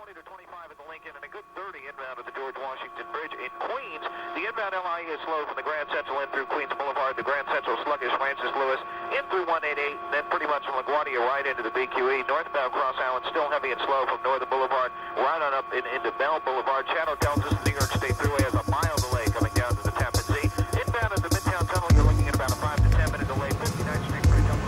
20 to 25 at the Lincoln, and a good 30 inbound at the George Washington Bridge. In Queens, the inbound LIE is slow from the Grand Central in through Queens Boulevard. The Grand Central sluggish Francis Lewis in through 188, and then pretty much from LaGuardia right into the BQE. Northbound Cross Island still heavy and slow from Northern Boulevard right on up into Bell Boulevard. Channel tells us the New York State Thruway has a mile delay coming down to the Tappan Zee. Inbound at the Midtown Tunnel, you're looking at about a 5 to 10 minute delay. 59th Street Bridge up.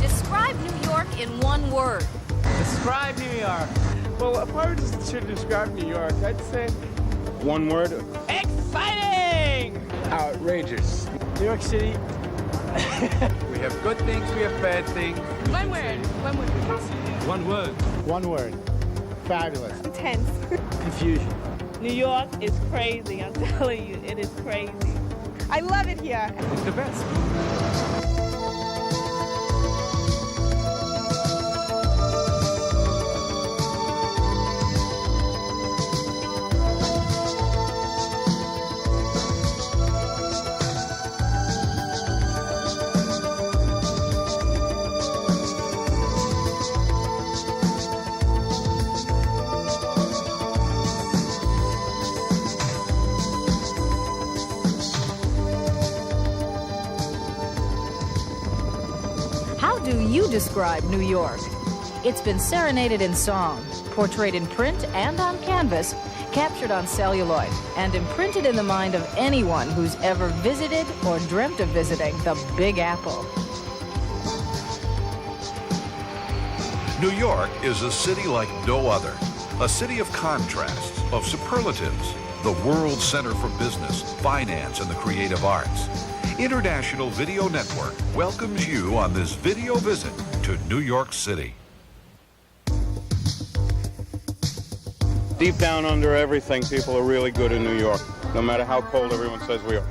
Describe New York in one word. Describe New York. Well, if I were to describe New York, I'd say one word. Exciting! Outrageous. New York City. We have good things, we have bad things. One word. One word. One word. One word. Fabulous. Intense. Confusion. New York is crazy. I'm telling you, it is crazy. I love it here. It's the best. How do you describe New York? It's been serenaded in song, portrayed in print and on canvas, captured on celluloid, and imprinted in the mind of anyone who's ever visited or dreamt of visiting the Big Apple. New York is a city like no other, a city of contrasts, of superlatives, the world center for business, finance, and the creative arts. International Video Network welcomes you on this video visit to New York City. Deep down under everything, people are really good in New York, no matter how cold everyone says we are.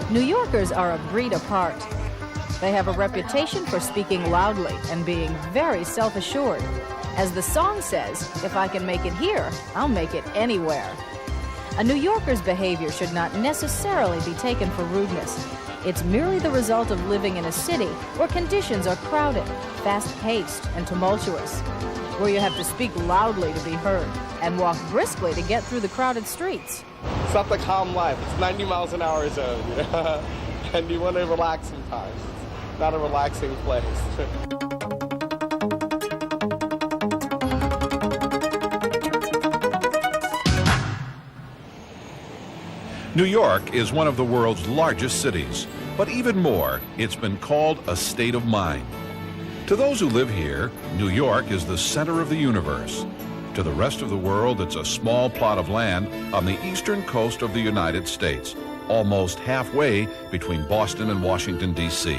New Yorkers are a breed apart. They have a reputation for speaking loudly and being very self-assured. As the song says, if I can make it here, I'll make it anywhere. A New Yorker's behavior should not necessarily be taken for rudeness. It's merely the result of living in a city where conditions are crowded, fast-paced, and tumultuous, where you have to speak loudly to be heard and walk briskly to get through the crowded streets. It's not the calm life. It's 90 miles an hour zone, you know? And you want to relax sometimes. It's not a relaxing place. New York is one of the world's largest cities, but even more, it's been called a state of mind. To those who live here, New York is the center of the universe. To the rest of the world, it's a small plot of land on the eastern coast of the United States, almost halfway between Boston and Washington, D.C.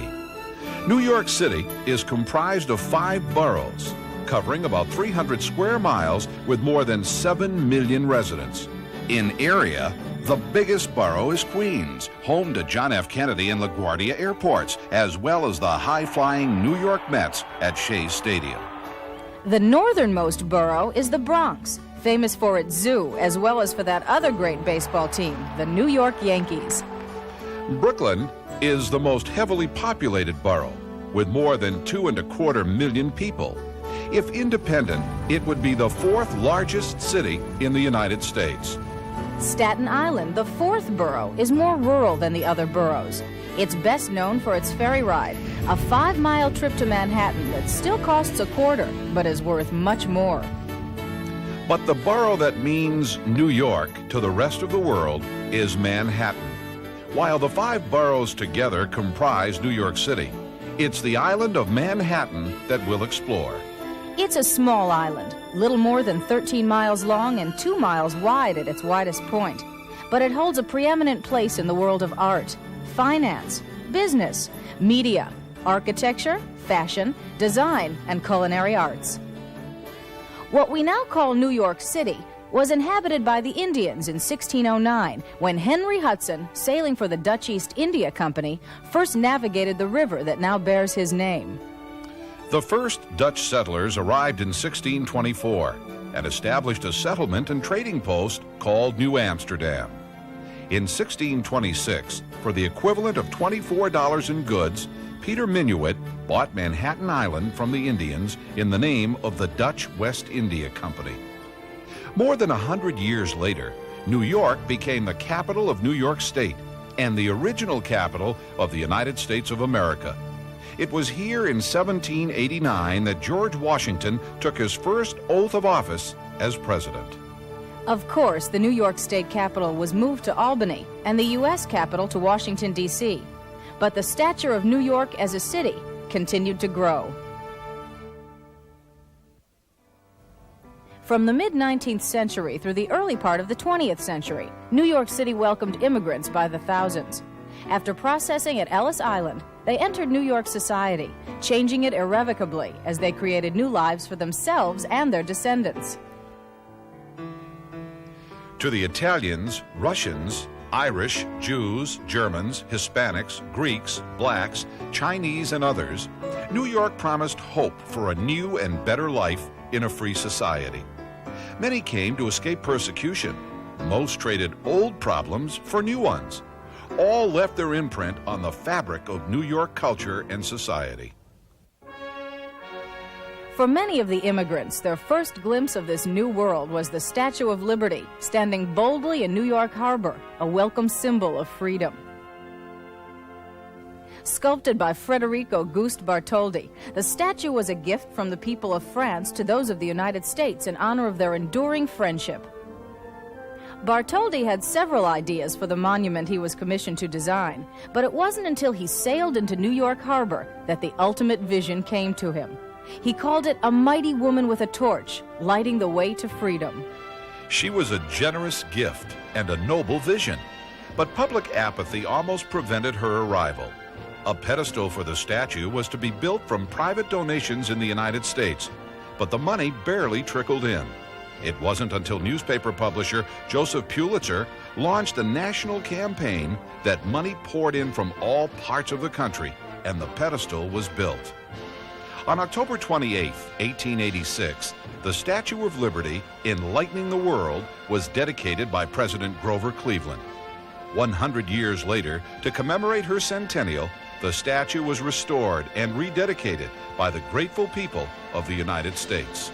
New York City is comprised of 5 boroughs, covering about 300 square miles with more than 7 million residents. In area, the biggest borough is Queens, home to John F. Kennedy and LaGuardia airports, as well as the high-flying New York Mets at Shea Stadium. The northernmost borough is the Bronx, famous for its zoo, as well as for that other great baseball team, the New York Yankees. Brooklyn is the most heavily populated borough, with more than 2.25 million people. If independent, it would be the 4th largest city in the United States. Staten Island, the 4th borough, is more rural than the other boroughs. It's best known for its ferry ride, a 5-mile trip to Manhattan that still costs a quarter, but is worth much more. But the borough that means New York to the rest of the world is Manhattan. While the 5 boroughs together comprise New York City, it's the island of Manhattan that we'll explore. It's a small island, little more than 13 miles long and 2 miles wide at its widest point. But it holds a preeminent place in the world of art, finance, business, media, architecture, fashion, design, and culinary arts. What we now call New York City was inhabited by the Indians in 1609, when Henry Hudson, sailing for the Dutch East India Company, first navigated the river that now bears his name. The first Dutch settlers arrived in 1624 and established a settlement and trading post called New Amsterdam. In 1626, for the equivalent of $24 in goods, Peter Minuit bought Manhattan Island from the Indians in the name of the Dutch West India Company. More than 100 years later, New York became the capital of New York State and the original capital of the United States of America. It was here in 1789 that George Washington took his first oath of office as president. Of course, the New York State Capitol was moved to Albany and the U.S. Capitol to Washington, D.C. But the stature of New York as a city continued to grow. From the mid-19th century through the early part of the 20th century, New York City welcomed immigrants by the thousands. After processing at Ellis Island, they entered New York society, changing it irrevocably as they created new lives for themselves and their descendants. To the Italians, Russians, Irish, Jews, Germans, Hispanics, Greeks, blacks, Chinese, and others, New York promised hope for a new and better life in a free society. Many came to escape persecution. Most traded old problems for new ones. All left their imprint on the fabric of New York culture and society. For many of the immigrants, their first glimpse of this new world was the Statue of Liberty, standing boldly in New York Harbor, a welcome symbol of freedom. Sculpted by Frederic Auguste Bartholdi, the statue was a gift from the people of France to those of the United States in honor of their enduring friendship. Bartholdi had several ideas for the monument he was commissioned to design, but it wasn't until he sailed into New York Harbor that the ultimate vision came to him. He called it a mighty woman with a torch, lighting the way to freedom. She was a generous gift and a noble vision, but public apathy almost prevented her arrival. A pedestal for the statue was to be built from private donations in the United States, but the money barely trickled in. It wasn't until newspaper publisher Joseph Pulitzer launched a national campaign that money poured in from all parts of the country, and the pedestal was built. On October 28, 1886, the Statue of Liberty, enlightening the world, was dedicated by President Grover Cleveland. 100 years later, to commemorate her centennial, the statue was restored and rededicated by the grateful people of the United States.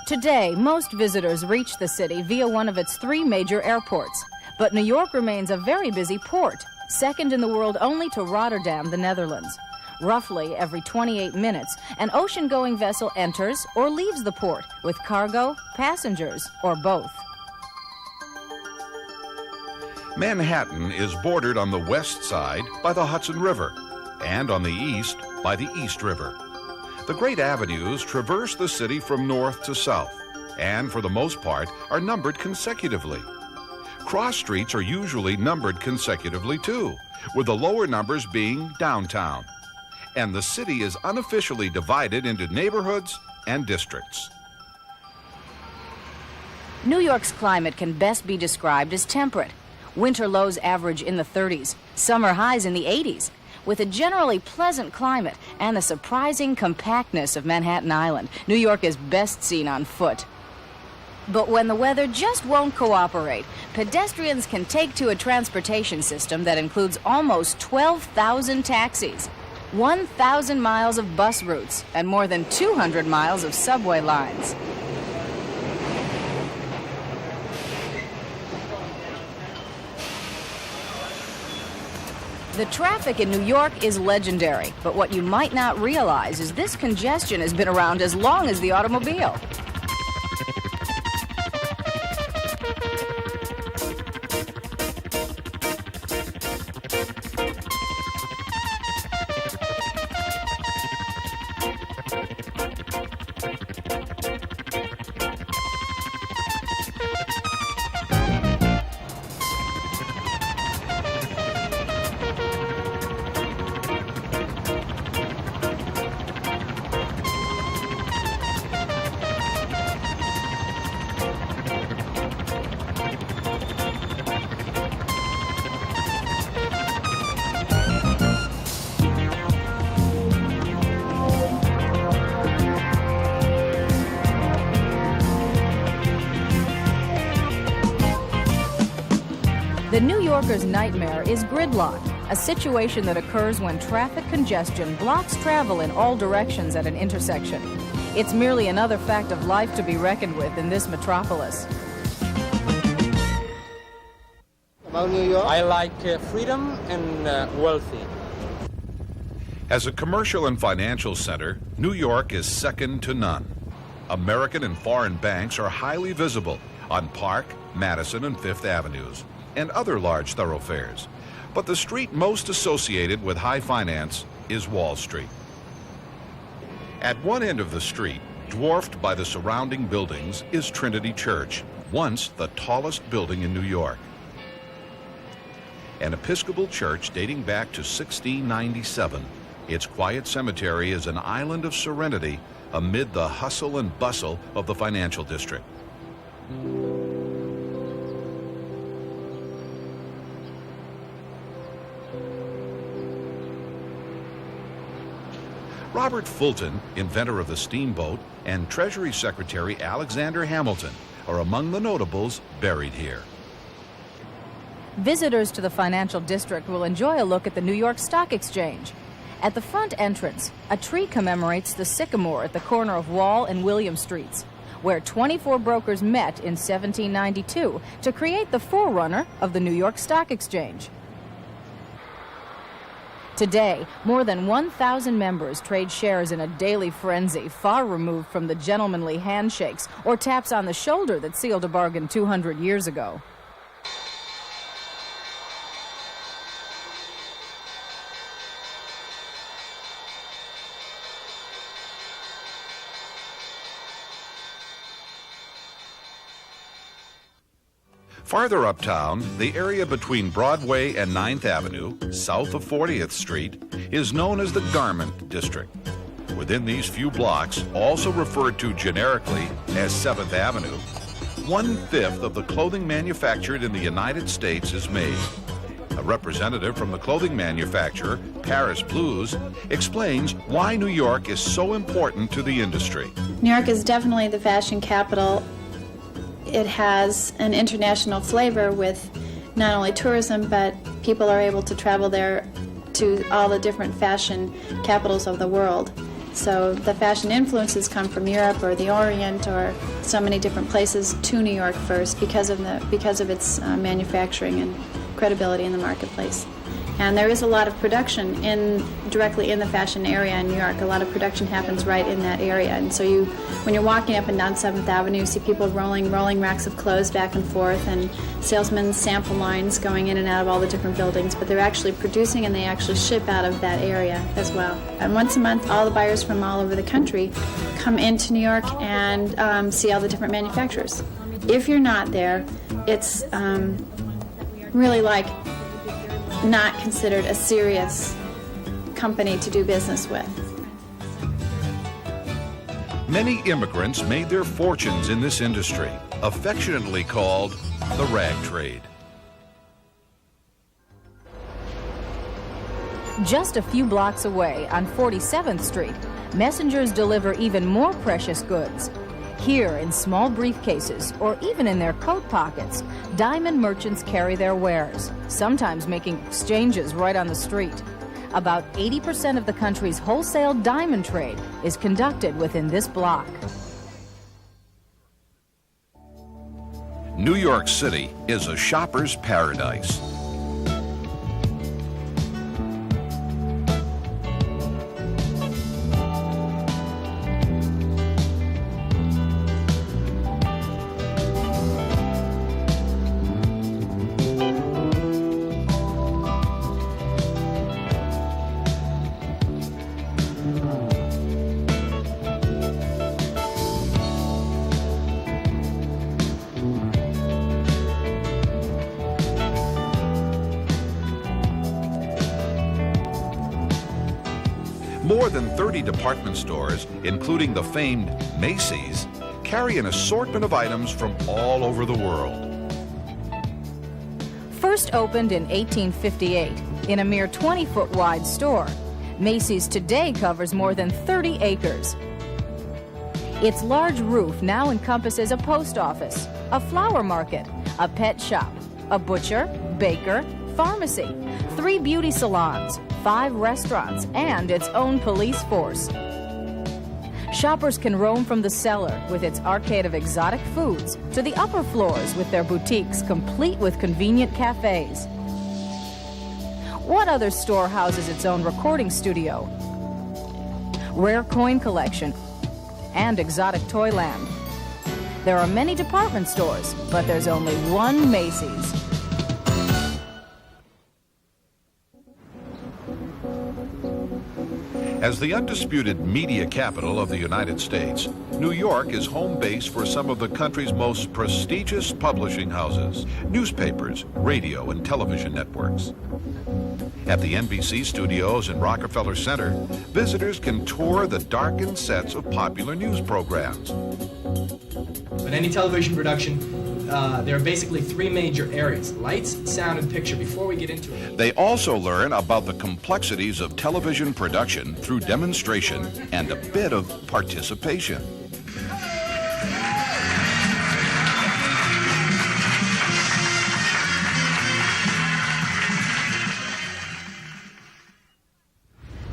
Today, most visitors reach the city via one of its 3 major airports. But New York remains a very busy port, second in the world only to Rotterdam, the Netherlands. Roughly every 28 minutes, an ocean-going vessel enters or leaves the port with cargo, passengers, or both. Manhattan is bordered on the west side by the Hudson River and on the east by the East River. The great avenues traverse the city from north to south and, for the most part, are numbered consecutively. Cross streets are usually numbered consecutively too, with the lower numbers being downtown. And the city is unofficially divided into neighborhoods and districts. New York's climate can best be described as temperate. Winter lows average in the 30s, summer highs in the 80s. With a generally pleasant climate and the surprising compactness of Manhattan Island, New York is best seen on foot. But when the weather just won't cooperate, pedestrians can take to a transportation system that includes almost 12,000 taxis, 1,000 miles of bus routes, and more than 200 miles of subway lines. The traffic in New York is legendary, but what you might not realize is this congestion has been around as long as the automobile. The New Yorker's nightmare is gridlock, a situation that occurs when traffic congestion blocks travel in all directions at an intersection. It's merely another fact of life to be reckoned with in this metropolis. About New York? I like freedom and wealthy. As a commercial and financial center, New York is second to none. American and foreign banks are highly visible on Park, Madison, and Fifth Avenues, and other large thoroughfares. But the street most associated with high finance is Wall Street. At one end of the street, dwarfed by the surrounding buildings, is Trinity Church, once the tallest building in New York. An Episcopal church dating back to 1697, its quiet cemetery is an island of serenity amid the hustle and bustle of the financial district. Robert Fulton, inventor of the steamboat, and Treasury Secretary Alexander Hamilton are among the notables buried here. Visitors to the financial district will enjoy a look at the New York Stock Exchange. At the front entrance, a tree commemorates the sycamore at the corner of Wall and William Streets, where 24 brokers met in 1792 to create the forerunner of the New York Stock Exchange. Today, more than 1,000 members trade shares in a daily frenzy far removed from the gentlemanly handshakes or taps on the shoulder that sealed a bargain 200 years ago. Farther uptown, the area between Broadway and 9th Avenue, south of 40th Street, is known as the Garment District. Within these few blocks, also referred to generically as 7th Avenue, 1/5 of the clothing manufactured in the United States is made. A representative from the clothing manufacturer, Paris Blues, explains why New York is so important to the industry. New York is definitely the fashion capital. It has an international flavor with not only tourism, but people are able to travel there to all the different fashion capitals of the world. So the fashion influences come from Europe or the Orient or so many different places to New York first because of its manufacturing and credibility in the marketplace. And there is a lot of production directly in the fashion area in New York. A lot of production happens right in that area. And so when you're walking up and down 7th Avenue, you see people rolling racks of clothes back and forth and salesmen's sample lines going in and out of all the different buildings. But they're actually producing and they actually ship out of that area as well. And once a month, all the buyers from all over the country come into New York and see all the different manufacturers. If you're not there, it's really like not considered a serious company to do business with. Many immigrants made their fortunes in this industry, affectionately called the rag trade. Just a few blocks away on 47th Street, messengers deliver even more precious goods. Here, in small briefcases or even in their coat pockets, diamond merchants carry their wares, sometimes making exchanges right on the street. About 80% of the country's wholesale diamond trade is conducted within this block. New York City is a shopper's paradise. More than 30 department stores, including the famed Macy's, carry an assortment of items from all over the world. First opened in 1858 in a mere 20-foot wide store, Macy's today covers more than 30 acres. Its large roof now encompasses a post office, a flower market, a pet shop, a butcher, baker, pharmacy, 3 beauty salons, 5 restaurants, and its own police force. Shoppers can roam from the cellar with its arcade of exotic foods to the upper floors with their boutiques complete with convenient cafes. What other store houses its own recording studio, rare coin collection, and exotic toyland? There are many department stores, but there's only one Macy's. As the undisputed media capital of the United States, New York is home base for some of the country's most prestigious publishing houses, newspapers, radio, and television networks. At the NBC studios in Rockefeller Center, visitors can tour the darkened sets of popular news programs. In any television production, there are basically 3 major areas: lights, sound, and picture. Before we get into it, They also learn about the complexities of television production through demonstration and a bit of participation.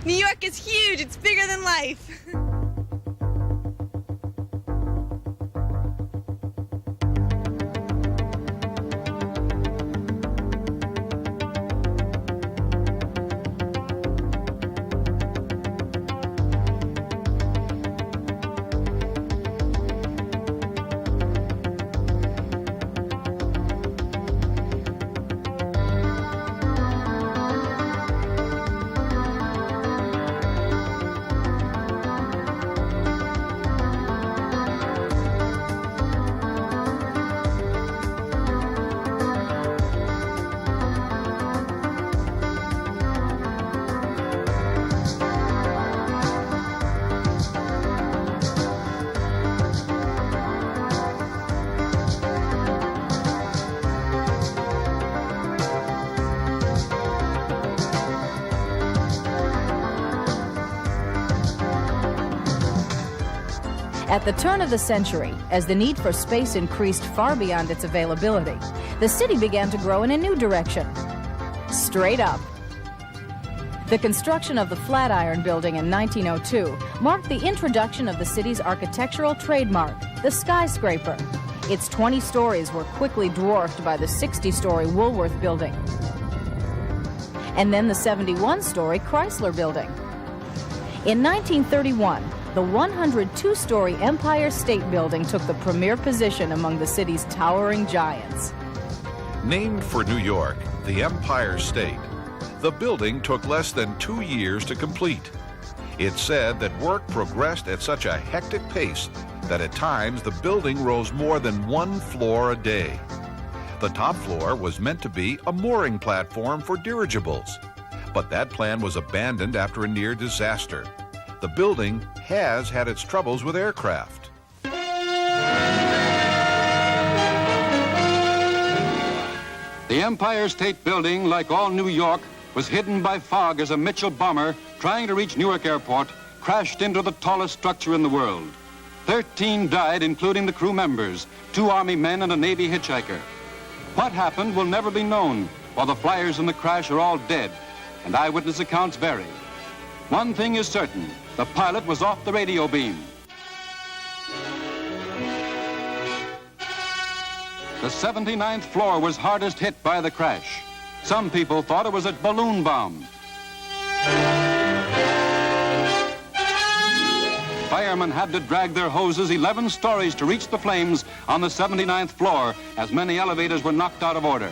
New York is huge. It's bigger than life. At the turn of the century, as the need for space increased far beyond its availability, the city began to grow in a new direction. Straight up. The construction of the Flatiron Building in 1902 marked the introduction of the city's architectural trademark, the skyscraper. Its 20 stories were quickly dwarfed by the 60-story Woolworth Building, and then the 71-story Chrysler Building. In 1931, the 102-story Empire State Building took the premier position among the city's towering giants. Named for New York, the Empire State, the building took less than 2 years to complete. It's said that work progressed at such a hectic pace that at times the building rose more than 1 floor a day. The top floor was meant to be a mooring platform for dirigibles, but that plan was abandoned after a near disaster. The building has had its troubles with aircraft. The Empire State Building, like all New York, was hidden by fog as a Mitchell bomber trying to reach Newark Airport crashed into the tallest structure in the world. 13 died, including the crew members, 2 Army men and a Navy hitchhiker. What happened will never be known, while the flyers in the crash are all dead, and eyewitness accounts vary. One thing is certain, the pilot was off the radio beam. The 79th floor was hardest hit by the crash. Some people thought it was a balloon bomb. Firemen had to drag their hoses 11 stories to reach the flames on the 79th floor, as many elevators were knocked out of order.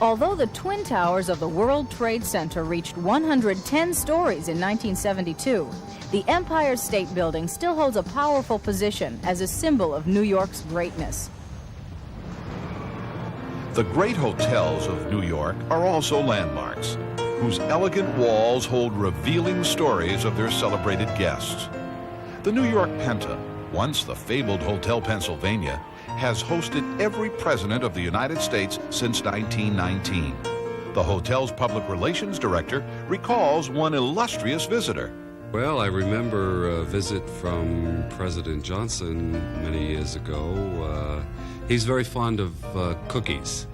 Although the Twin Towers of the World Trade Center reached 110 stories in 1972, the Empire State Building still holds a powerful position as a symbol of New York's greatness. The great hotels of New York are also landmarks, whose elegant walls hold revealing stories of their celebrated guests. The New York Penta, once the fabled Hotel Pennsylvania, has hosted every president of the United States since 1919. The hotel's public relations director recalls one illustrious visitor. Well, I remember a visit from President Johnson many years ago. He's very fond of cookies,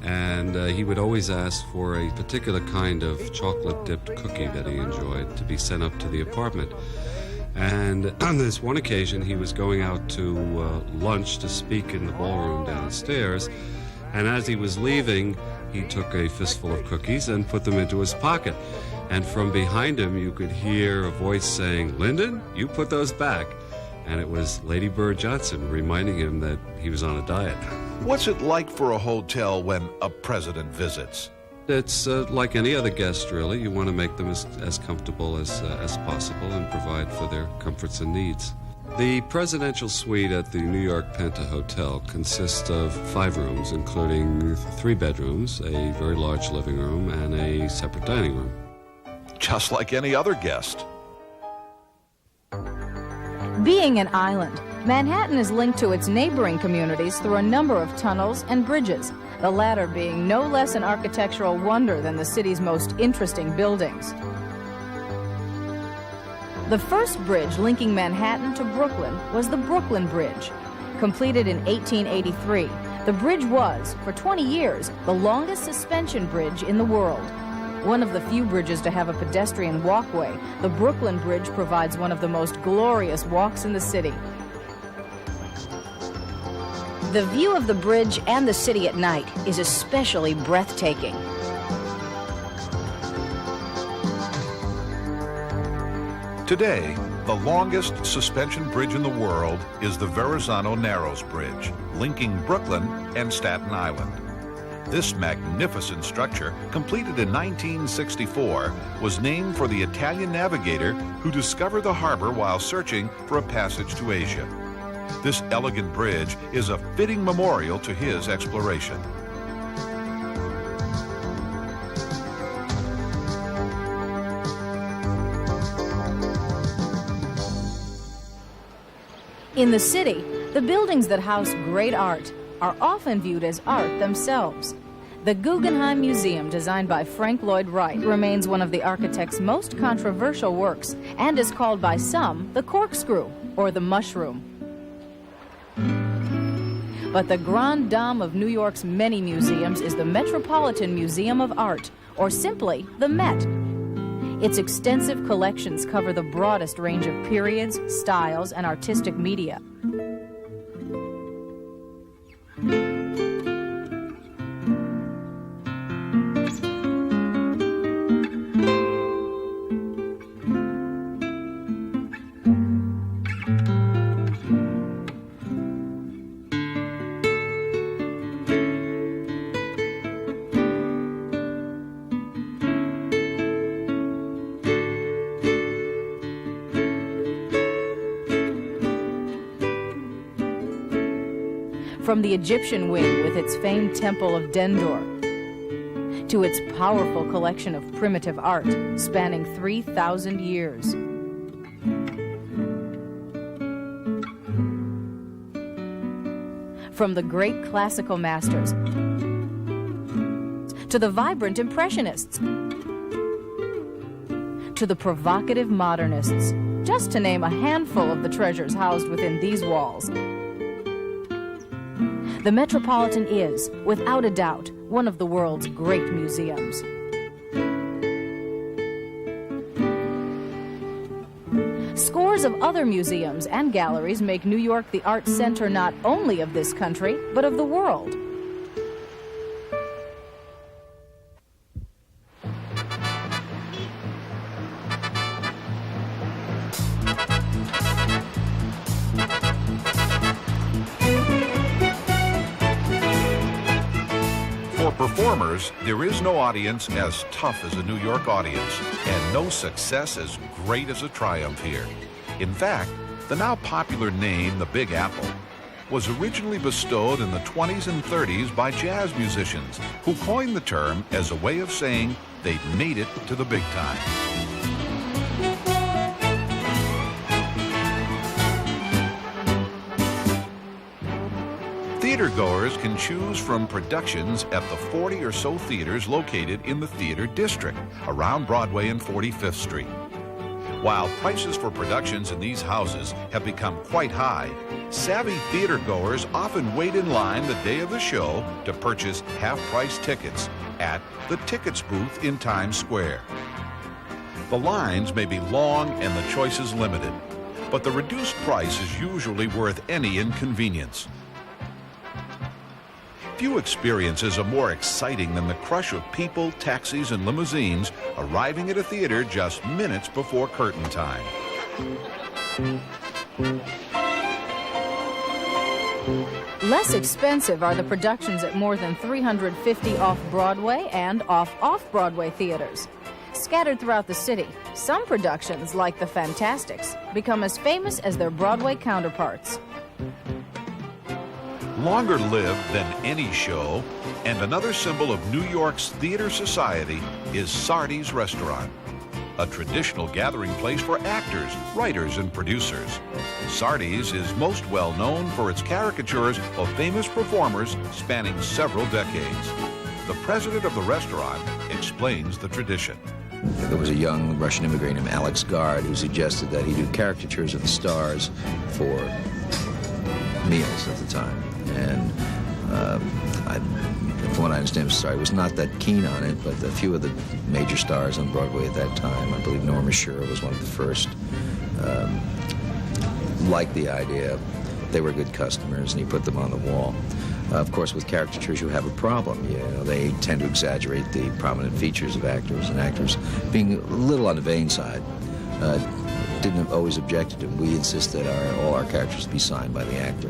and he would always ask for a particular kind of chocolate-dipped cookie that he enjoyed to be sent up to the apartment. And on this one occasion, he was going out to lunch to speak in the ballroom downstairs, and as he was leaving, he took a fistful of cookies and put them into his pocket. And from behind him, you could hear a voice saying, "Lyndon, you put those back." And it was Lady Bird Johnson reminding him that he was on a diet. What's it like for a hotel when a president visits? It's like any other guest, really. You want to make them as comfortable as possible and provide for their comforts and needs. The presidential suite at the New York Penta Hotel consists of 5 rooms, including 3 bedrooms, a very large living room, and a separate dining room. Just like any other guest. Being an island, Manhattan is linked to its neighboring communities through a number of tunnels and bridges, the latter being no less an architectural wonder than the city's most interesting buildings. The first bridge linking Manhattan to Brooklyn was the Brooklyn Bridge. Completed in 1883, the bridge was, for 20 years, the longest suspension bridge in the world. One of the few bridges to have a pedestrian walkway, the Brooklyn Bridge provides one of the most glorious walks in the city. The view of the bridge and the city at night is especially breathtaking. Today, the longest suspension bridge in the world is the Verrazano Narrows Bridge, linking Brooklyn and Staten Island. This magnificent structure, completed in 1964, was named for the Italian navigator who discovered the harbor while searching for a passage to Asia. This elegant bridge is a fitting memorial to his exploration. In the city, the buildings that house great art are often viewed as art themselves. The Guggenheim Museum, designed by Frank Lloyd Wright, remains one of the architect's most controversial works and is called by some the corkscrew or the mushroom. But the grande dame of New York's many museums is the Metropolitan Museum of Art, or simply the Met. Its extensive collections cover the broadest range of periods, styles, and artistic media. From the Egyptian wing with its famed Temple of Dendur to its powerful collection of primitive art spanning 3,000 years. From the great classical masters to the vibrant impressionists to the provocative modernists, just to name a handful of the treasures housed within these walls. The Metropolitan is, without a doubt, one of the world's great museums. Scores of other museums and galleries make New York the art center not only of this country, but of the world. For performers, there is no audience as tough as a New York audience, and no success as great as a triumph here. In fact, the now popular name, the Big Apple, was originally bestowed in the 20s and 30s by jazz musicians who coined the term as a way of saying they'd made it to the big time. Theatergoers can choose from productions at the 40 or so theaters located in the theater district around Broadway and 45th Street. While prices for productions in these houses have become quite high, savvy theatergoers often wait in line the day of the show to purchase half-price tickets at the Tickets booth in Times Square. The lines may be long and the choices limited, but the reduced price is usually worth any inconvenience. Few experiences are more exciting than the crush of people, taxis, and limousines arriving at a theater just minutes before curtain time. Less expensive are the productions at more than 350 off-Broadway and off-Broadway theaters. Scattered throughout the city, some productions, like The Fantastics, become as famous as their Broadway counterparts. Longer lived than any show, and another symbol of New York's theater society is Sardi's Restaurant, a traditional gathering place for actors, writers, and producers. Sardi's is most well known for its caricatures of famous performers spanning several decades. The president of the restaurant explains the tradition. There was a young Russian immigrant named Alex Gard who suggested that he do caricatures of the stars for meals at the time. And from what I understand, Sardi was not that keen on it, but a few of the major stars on Broadway at that time, I believe Norma Shearer was one of the first, liked the idea. They were good customers, and he put them on the wall. Of course, with caricatures, you have a problem. You know, they tend to exaggerate the prominent features of actors, and actors being a little on the vain side didn't always object to them. We insist that all our characters be signed by the actor.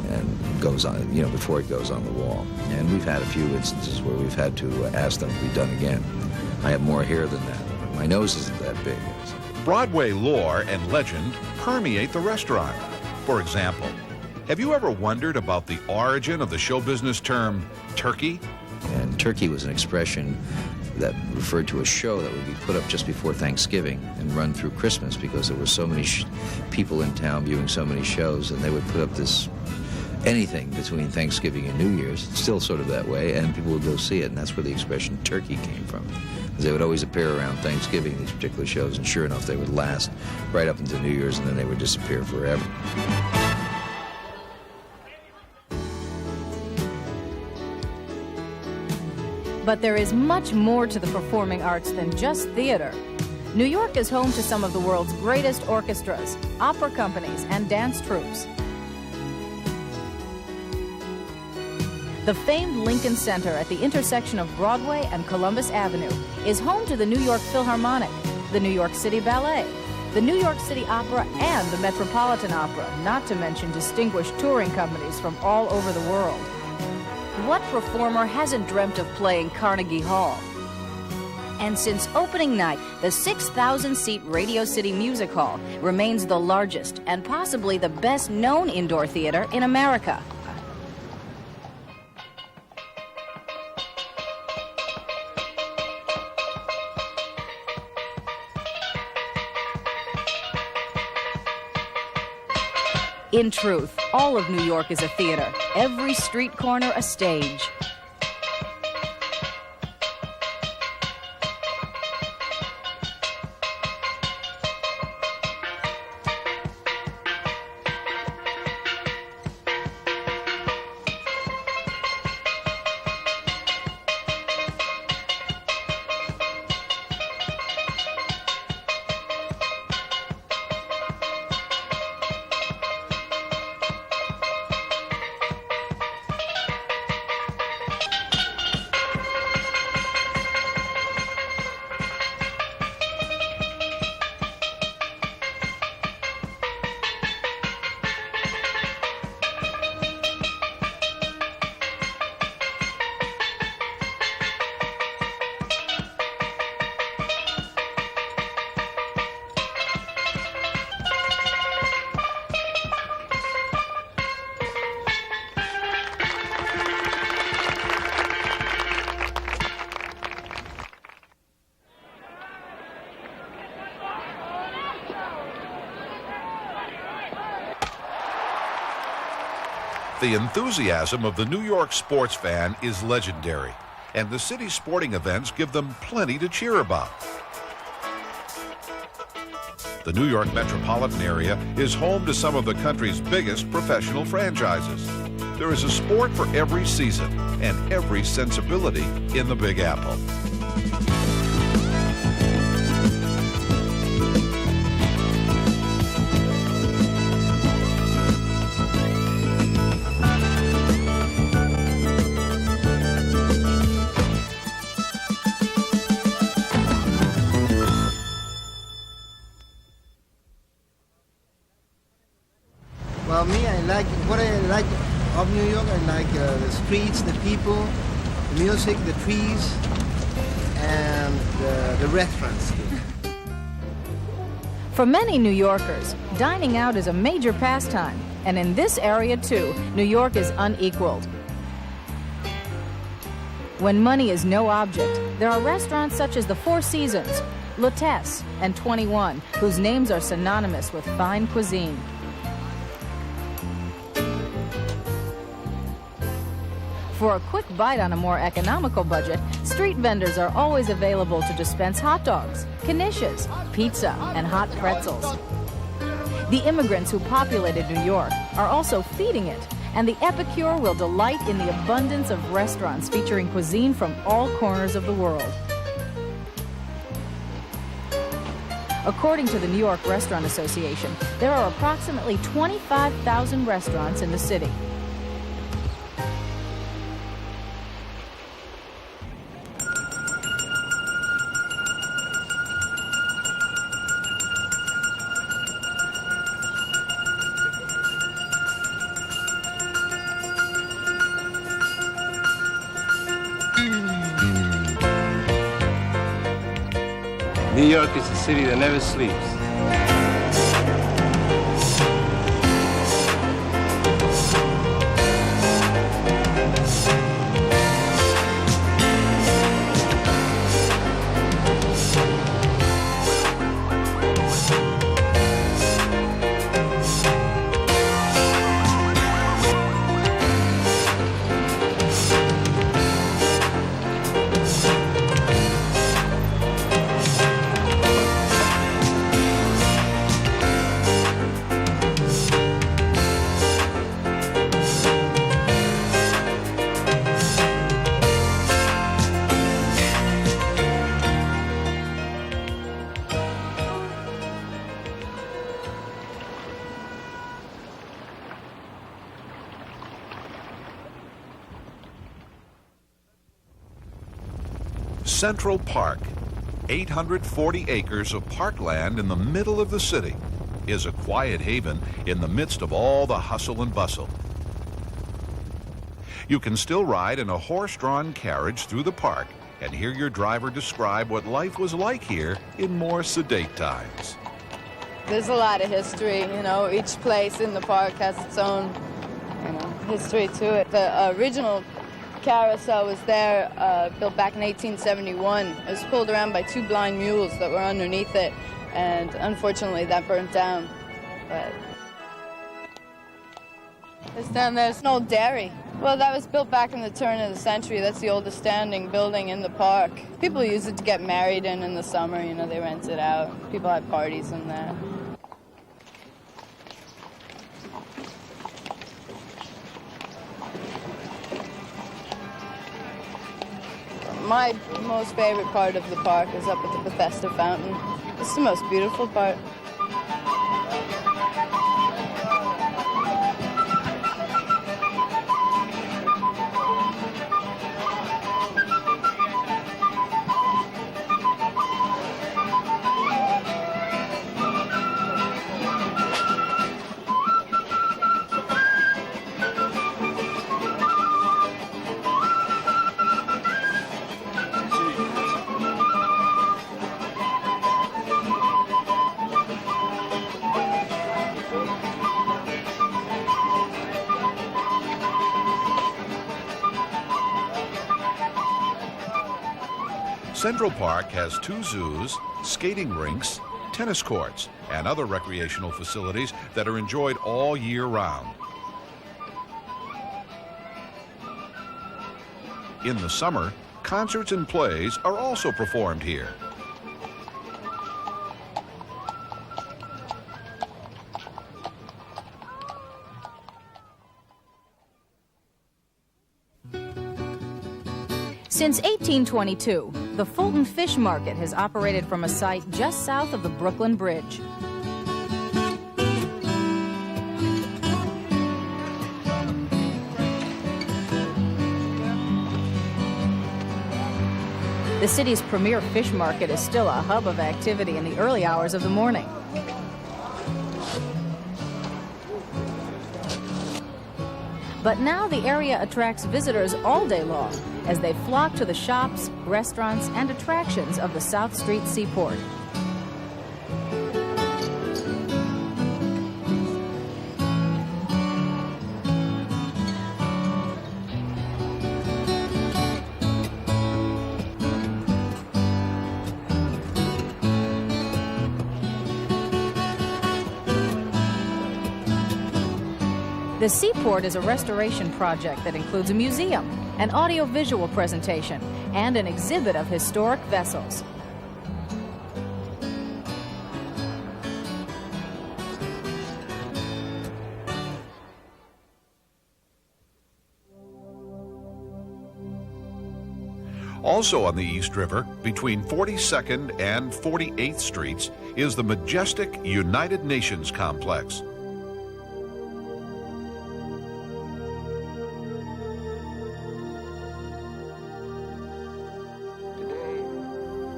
And goes on, you know, before it goes on the wall. And we've had a few instances where we've had to ask them to be done again. I have more hair than that. My nose isn't that big. Broadway lore and legend permeate the restaurant. For example, have you ever wondered about the origin of the show business term turkey? And turkey was an expression that referred to a show that would be put up just before Thanksgiving and run through Christmas, because there were so many people in town viewing so many shows, and they would put up this anything between Thanksgiving and New Year's. It's still sort of that way, and people would go see it, and that's where the expression turkey came from. Because they would always appear around Thanksgiving, these particular shows, and sure enough, they would last right up until New Year's, and then they would disappear forever. But there is much more to the performing arts than just theater. New York is home to some of the world's greatest orchestras, opera companies, and dance troupes. The famed Lincoln Center at the intersection of Broadway and Columbus Avenue is home to the New York Philharmonic, the New York City Ballet, the New York City Opera, and the Metropolitan Opera, not to mention distinguished touring companies from all over the world. What performer hasn't dreamt of playing Carnegie Hall? And since opening night, the 6,000-seat Radio City Music Hall remains the largest and possibly the best-known indoor theater in America. In truth, all of New York is a theater, every street corner a stage. The enthusiasm of the New York sports fan is legendary, and the city's sporting events give them plenty to cheer about. The New York metropolitan area is home to some of the country's biggest professional franchises. There is a sport for every season and every sensibility in the Big Apple. Well, me, what I like of New York, I like the streets, the people, the music, the trees, and the restaurants. For many New Yorkers, dining out is a major pastime, and in this area too, New York is unequaled. When money is no object, there are restaurants such as the Four Seasons, L'Hôtesse, and 21, whose names are synonymous with fine cuisine. For a quick bite on a more economical budget, street vendors are always available to dispense hot dogs, knishes, pizza, and hot pretzels. The immigrants who populated New York are also feeding it, and the epicure will delight in the abundance of restaurants featuring cuisine from all corners of the world. According to the New York Restaurant Association, there are approximately 25,000 restaurants in the city. New York is a city that never sleeps. Central Park, 840 acres of parkland in the middle of the city, is a quiet haven in the midst of all the hustle and bustle. You can still ride in a horse-drawn carriage through the park and hear your driver describe what life was like here in more sedate times. There's a lot of history, each place in the park has its own, history to it. The original carousel was there, built back in 1871. It was pulled around by two blind mules that were underneath it, and unfortunately that burnt down. But this down there's an old dairy. Well, that was built back in the turn of the century. That's the oldest standing building in the park. People use it to get married in the summer, they rent it out. People have parties in there. My most favorite part of the park is up at the Bethesda Fountain. It's the most beautiful part. Central Park has 2 zoos, skating rinks, tennis courts, and other recreational facilities that are enjoyed all year round. In the summer, concerts and plays are also performed here. Since 1822, the Fulton Fish Market has operated from a site just south of the Brooklyn Bridge. The city's premier fish market is still a hub of activity in the early hours of the morning. But now the area attracts visitors all day long as they flock to the shops, restaurants, and attractions of the South Street Seaport. The Seaport is a restoration project that includes a museum, an audiovisual presentation, and an exhibit of historic vessels. Also on the East River, between 42nd and 48th Streets, is the majestic United Nations complex.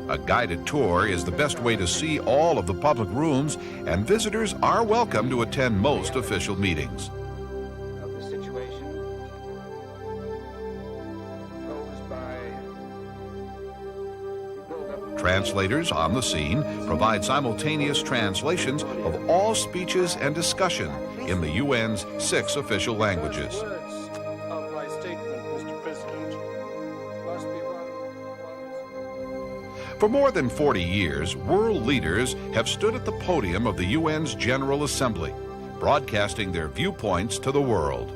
A guided tour is the best way to see all of the public rooms, and visitors are welcome to attend most official meetings. Of the situation goes by build-up. Translators on the scene provide simultaneous translations of all speeches and discussion in the UN's 6 official languages. Of my statement, Mr. President, must be one. For more than 40 years, world leaders have stood at the podium of the UN's General Assembly, broadcasting their viewpoints to the world.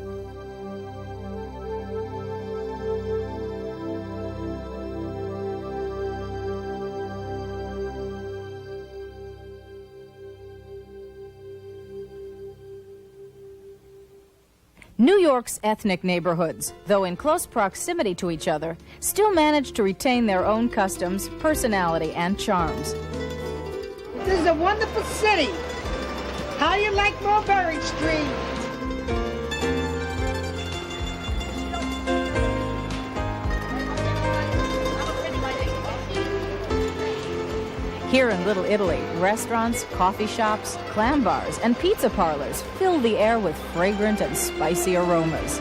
New York's ethnic neighborhoods, though in close proximity to each other, still manage to retain their own customs, personality, and charms. This is a wonderful city. How you like Mulberry Street? Here in Little Italy, restaurants, coffee shops, clam bars, and pizza parlors fill the air with fragrant and spicy aromas.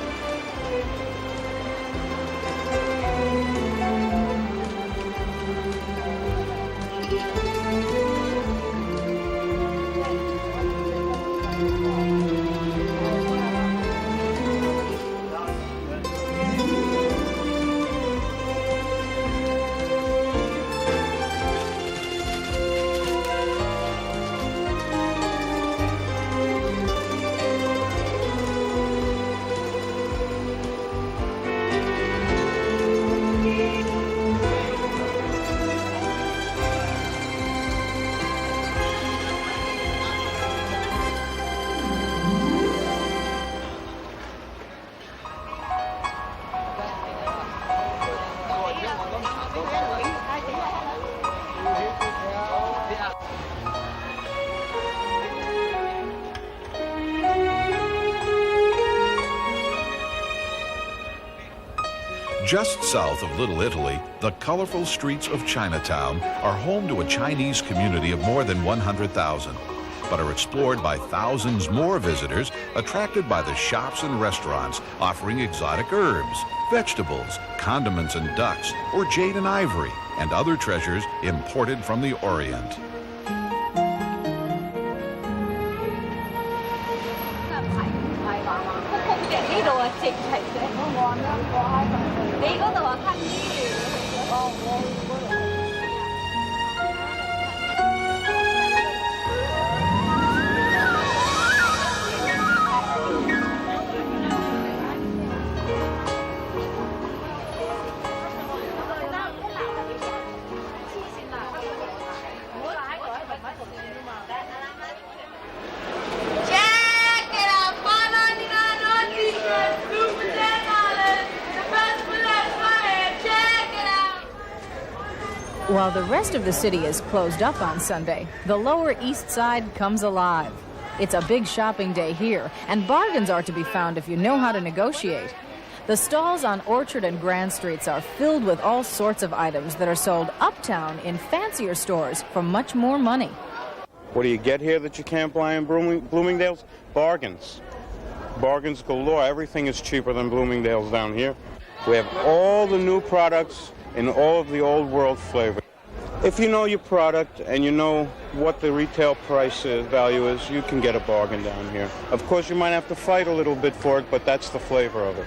Just south of Little Italy, the colorful streets of Chinatown are home to a Chinese community of more than 100,000, but are explored by thousands more visitors attracted by the shops and restaurants offering exotic herbs, vegetables, condiments and ducks, or jade and ivory, and other treasures imported from the Orient. Check While the rest of the city is closed up on Sunday, the Lower East Side comes alive. It's a big shopping day here, and bargains are to be found if you know how to negotiate. The stalls on Orchard and Grand Streets are filled with all sorts of items that are sold uptown in fancier stores for much more money. What do you get here that you can't buy in Bloomingdale's? Bargains. Bargains galore. Everything is cheaper than Bloomingdale's down here. We have all the new products in all of the old world flavor. If you know your product and you know what the retail price value is, you can get a bargain down here. Of course, you might have to fight a little bit for it, but that's the flavor of it.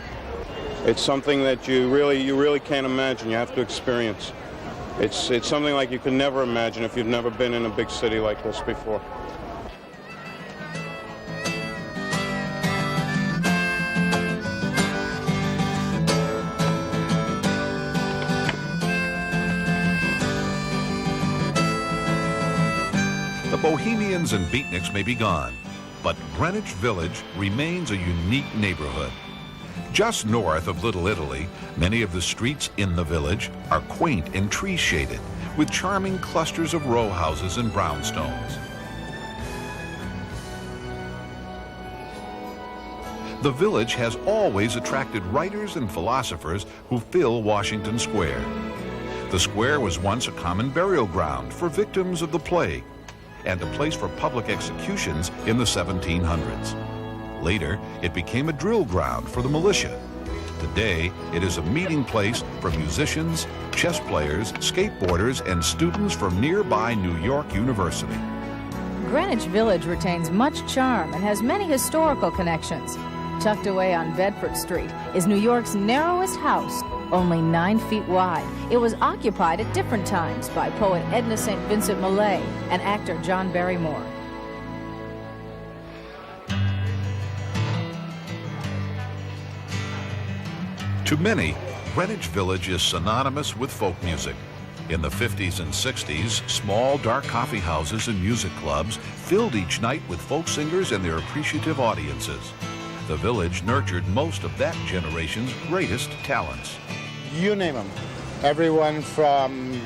It's something that you really can't imagine. You have to experience. It's something like you could never imagine if you've never been in a big city like this before. The Bohemians and Beatniks may be gone, but Greenwich Village remains a unique neighborhood. Just north of Little Italy, many of the streets in the village are quaint and tree-shaded, with charming clusters of row houses and brownstones. The village has always attracted writers and philosophers who fill Washington Square. The square was once a common burial ground for victims of the plague, and a place for public executions in the 1700s. Later, it became a drill ground for the militia. Today, it is a meeting place for musicians, chess players, skateboarders, and students from nearby New York University. Greenwich Village retains much charm and has many historical connections. Tucked away on Bedford Street is New York's narrowest house, only 9 feet wide. It was occupied at different times by poet Edna St. Vincent Millay and actor John Barrymore. To many, Greenwich Village is synonymous with folk music. In the 50s and 60s, small, dark coffee houses and music clubs filled each night with folk singers and their appreciative audiences. The village nurtured most of that generation's greatest talents. You name them. Everyone from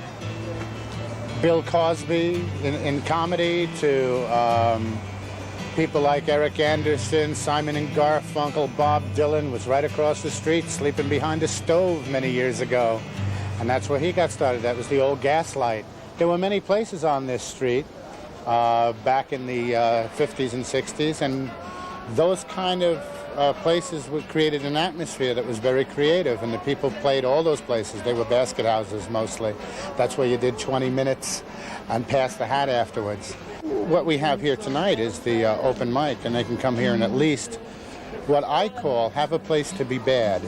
Bill Cosby in comedy to people like Eric Anderson, Simon and Garfunkel, Bob Dylan was right across the street sleeping behind a stove many years ago. And that's where he got started. That was the old Gaslight. There were many places on this street back in the 50s and 60s, and those kind of places created an atmosphere that was very creative, and the people played all those places. They were basket houses mostly. That's where you did 20 minutes and passed the hat afterwards. What we have here tonight is the open mic, and they can come here and at least, what I call, have a place to be bad.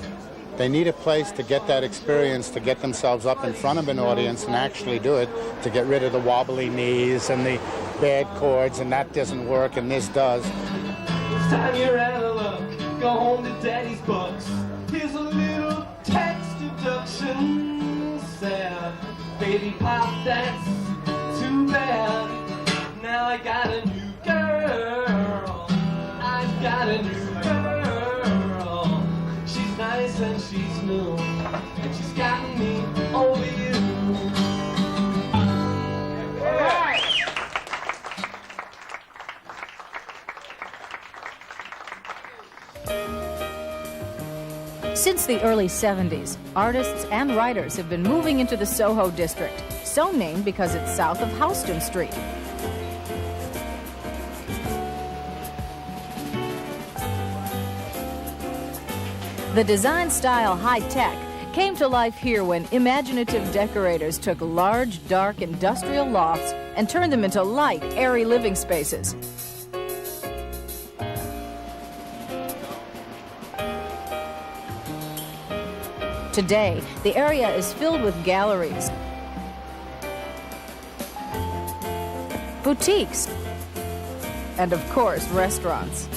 They need a place to get that experience, to get themselves up in front of an audience and actually do it, to get rid of the wobbly knees and the bad chords, and that doesn't work and this does. It's time you're out of luck, go home to daddy's books. Here's a little text deduction. Sad, baby pop, that's too bad. Now I got a new girl, I've got a new girl. She's nice and she's new, and she's gotten me over you. All right. Since the early 70s, artists and writers have been moving into the Soho district, so named because it's south of Houston Street. The design style high-tech came to life here when imaginative decorators took large, dark industrial lofts and turned them into light, airy living spaces. Today, the area is filled with galleries, boutiques, and of course, restaurants.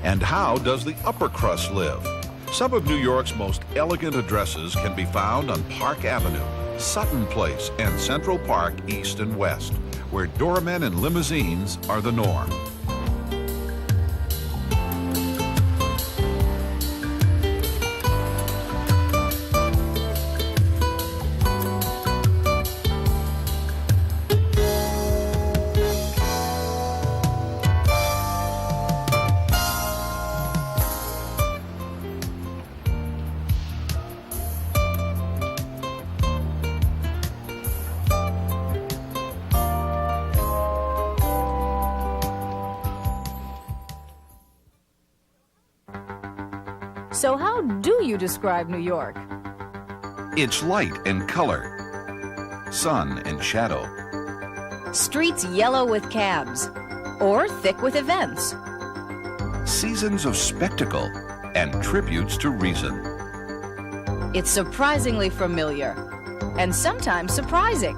And how does the upper crust live? Some of New York's most elegant addresses can be found on Park Avenue, Sutton Place, and Central Park East and West, where doormen and limousines are the norm. So how do you describe New York? It's light and color, sun and shadow, Streets yellow with cabs, or thick with events. seasons of spectacle, and tributes to reason. It's surprisingly familiar, and sometimes surprising.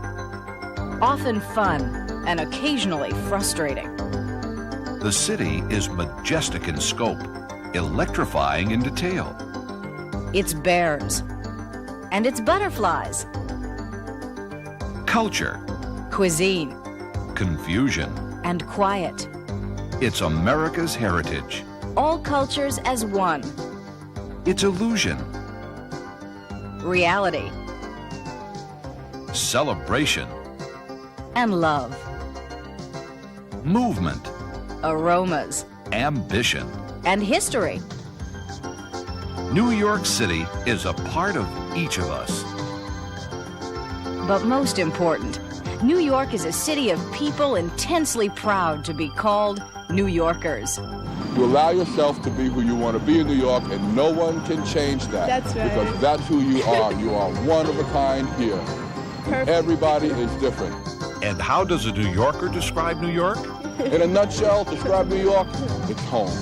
Often fun, and occasionally frustrating. The city is majestic in scope, electrifying in detail. It's bears, and it's butterflies. Culture, Cuisine, confusion. and quiet. It's America's heritage. All cultures as one. It's illusion, Reality celebration, and love. movement, Aromas ambition. and history. New York City is a part of each of us. But most important, New York is a city of people intensely proud to be called New Yorkers. You allow yourself to be who you want to be in New York, and no one can change that. That's right. Because that's who you are. You are one of a kind here. Perfect. Everybody is different. And how does a New Yorker describe New York? In a nutshell, describe New York, it's home.